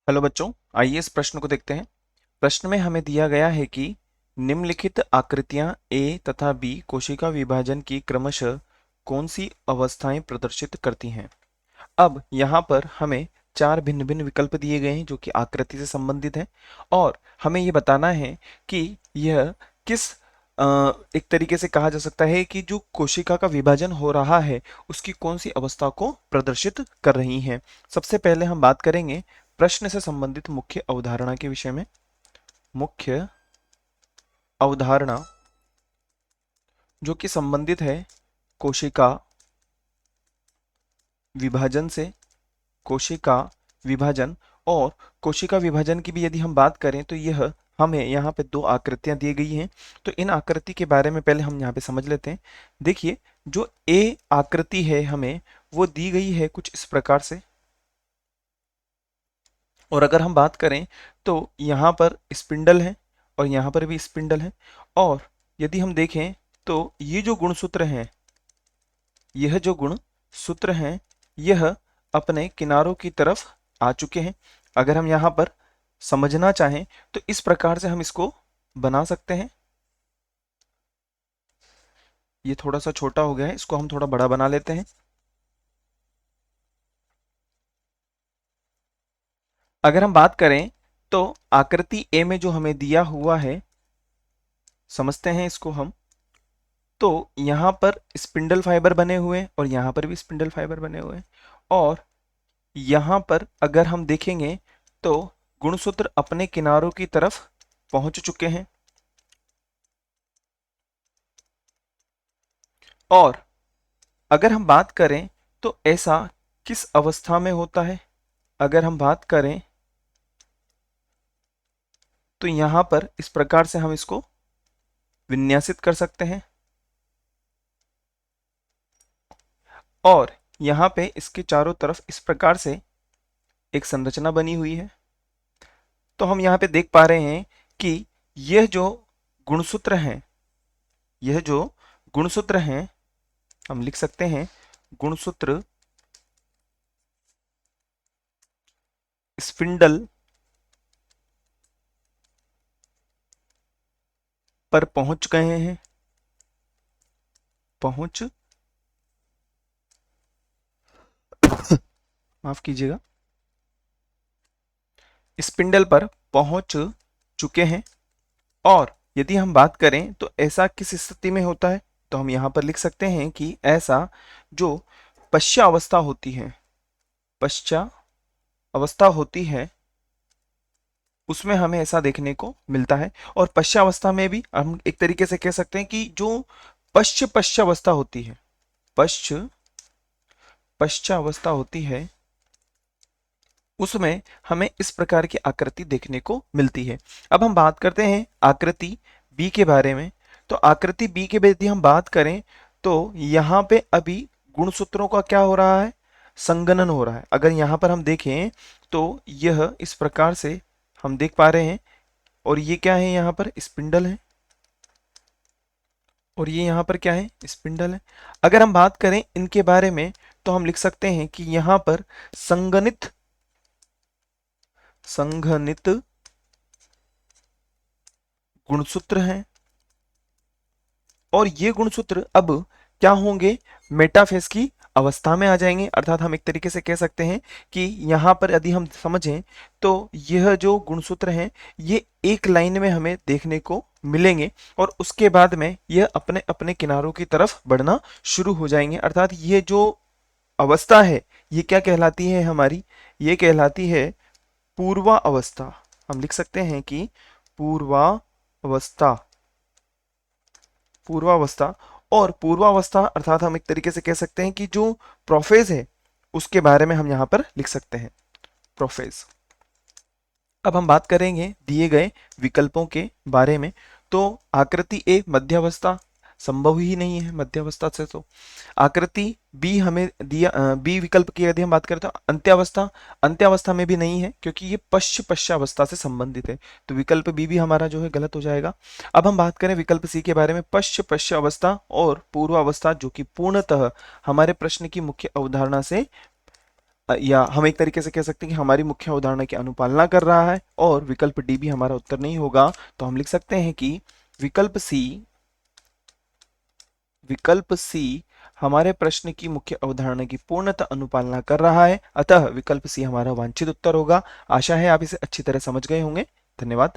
Hello बच्चों, आइए इस प्रश्न को देखते हैं। प्रश्न में हमें दिया गया है कि निम्नलिखित आकृतियां ए तथा बी कोशिका विभाजन की क्रमशः कौन सी अवस्थाएं प्रदर्शित करती हैं। अब यहाँ पर हमें चार भिन्न भिन्न विकल्प दिए गए हैं जो कि आकृति से संबंधित हैं और हमें ये बताना है कि यह किस एक तरीके से कहा जा सकता है कि जो कोशिका का विभाजन हो रहा है उसकी कौन सी अवस्था को प्रदर्शित कर रही हैं। सबसे पहले हम बात करेंगे प्रश्न से संबंधित मुख्य अवधारणा के विषय में। मुख्य अवधारणा जो कि संबंधित है कोशिका विभाजन से। कोशिका विभाजन और कोशिका विभाजन की भी यदि हम बात करें तो यह हमें यहाँ पे दो आकृतियां दी गई हैं। तो इन आकृति के बारे में पहले हम यहाँ पे समझ लेते हैं। देखिए, जो ए आकृति है हमें वो दी गई है कुछ इस प्रकार से, और अगर हम बात करें तो यहाँ पर स्पिंडल है और यहाँ पर भी स्पिंडल है। और यदि हम देखें तो ये जो गुणसूत्र हैं, यह जो गुण सूत्र हैं यह अपने किनारों की तरफ आ चुके हैं। अगर हम यहाँ पर समझना चाहें तो इस प्रकार से हम इसको बना सकते हैं। ये थोड़ा सा छोटा हो गया है, इसको हम थोड़ा बड़ा बना लेते हैं। अगर हम बात करें तो आकृति ए में जो हमें दिया हुआ है, समझते हैं इसको हम। तो यहाँ पर स्पिंडल फाइबर बने हुए हैं और यहाँ पर भी स्पिंडल फाइबर बने हुए हैं। और यहाँ पर अगर हम देखेंगे तो गुणसूत्र अपने किनारों की तरफ पहुंच चुके हैं। और अगर हम बात करें तो ऐसा किस अवस्था में होता है, अगर हम बात करें तो यहाँ पर इस प्रकार से हम इसको विन्यासित कर सकते हैं। और यहाँ पे इसके चारों तरफ इस प्रकार से एक संरचना बनी हुई है। तो हम यहाँ पे देख पा रहे हैं कि यह जो गुणसूत्र हैं, यह जो गुणसूत्र हैं हम लिख सकते हैं गुणसूत्र स्पिंडल पर पहुंच गए हैं, पहुंच माफ कीजिएगा, स्पिंडल पर पहुंच चुके हैं। और यदि हम बात करें तो ऐसा किस स्थिति में होता है, तो हम यहाँ पर लिख सकते हैं कि ऐसा जो पश्चावस्था होती है, पश्चावस्था होती है उसमें हमें ऐसा देखने को मिलता है। और पश्चावस्था में भी हम एक तरीके से कह सकते हैं कि जो पश्चावस्था होती है, पश्चावस्था होती है उसमें हमें इस प्रकार की आकृति देखने को मिलती है। अब हम बात करते हैं आकृति बी के बारे में। तो आकृति बी के यदि हम बात करें तो यहाँ पे अभी गुणसूत्रों का क्या हो रहा है, संगणन हो रहा है। अगर यहाँ पर हम देखें तो यह इस प्रकार से हम देख पा रहे हैं। और ये क्या है, यहाँ पर स्पिंडल है और ये यहाँ पर क्या है, स्पिंडल है। अगर हम बात करें इनके बारे में तो हम लिख सकते हैं कि यहाँ पर संगणित गुणसूत्र हैं। और ये गुणसूत्र अब क्या होंगे, मेटाफेज की अवस्था में आ जाएंगे। अर्थात हम एक तरीके से कह सकते हैं कि यहाँ पर यदि हम समझें तो यह जो गुणसूत्र हैं ये एक लाइन में हमें देखने को मिलेंगे और उसके बाद में यह अपने अपने किनारों की तरफ बढ़ना शुरू हो जाएंगे। अर्थात ये जो अवस्था है ये क्या कहलाती है हमारी, ये कहलाती है पूर्वावस्था। हम लिख सकते हैं कि पूर्वावस्था, पूर्वावस्था। और पूर्वावस्था अर्थात हम एक तरीके से कह सकते हैं कि जो प्रोफेज है उसके बारे में हम यहाँ पर लिख सकते हैं, प्रोफेज। अब हम बात करेंगे दिए गए विकल्पों के बारे में। तो आकृति ए मध्यावस्था संभव ही नहीं है मध्यावस्था से। तो आकृति बी हमें दिया, बी विकल्प की यदि हम बात करें तो अंत्यावस्था, अंत्यावस्था में भी नहीं है क्योंकि ये पश्चावस्था से संबंधित है। तो विकल्प बी भी हमारा जो है गलत हो जाएगा। अब हम बात करें विकल्प सी के बारे में, पश्चावस्था और पूर्वावस्था जो कि पूर्णतः हमारे प्रश्न की मुख्य अवधारणा से या हम एक तरीके से कह सकते हैं कि हमारी मुख्य अवधारणा की अनुपालना कर रहा है, और विकल्प डी भी हमारा उत्तर नहीं होगा। तो हम लिख सकते हैं कि विकल्प सी हमारे प्रश्न की मुख्य अवधारणा की पूर्णतः अनुपालना कर रहा है, अतः विकल्प सी हमारा वांछित उत्तर होगा। आशा है आप इसे अच्छी तरह समझ गए होंगे। धन्यवाद।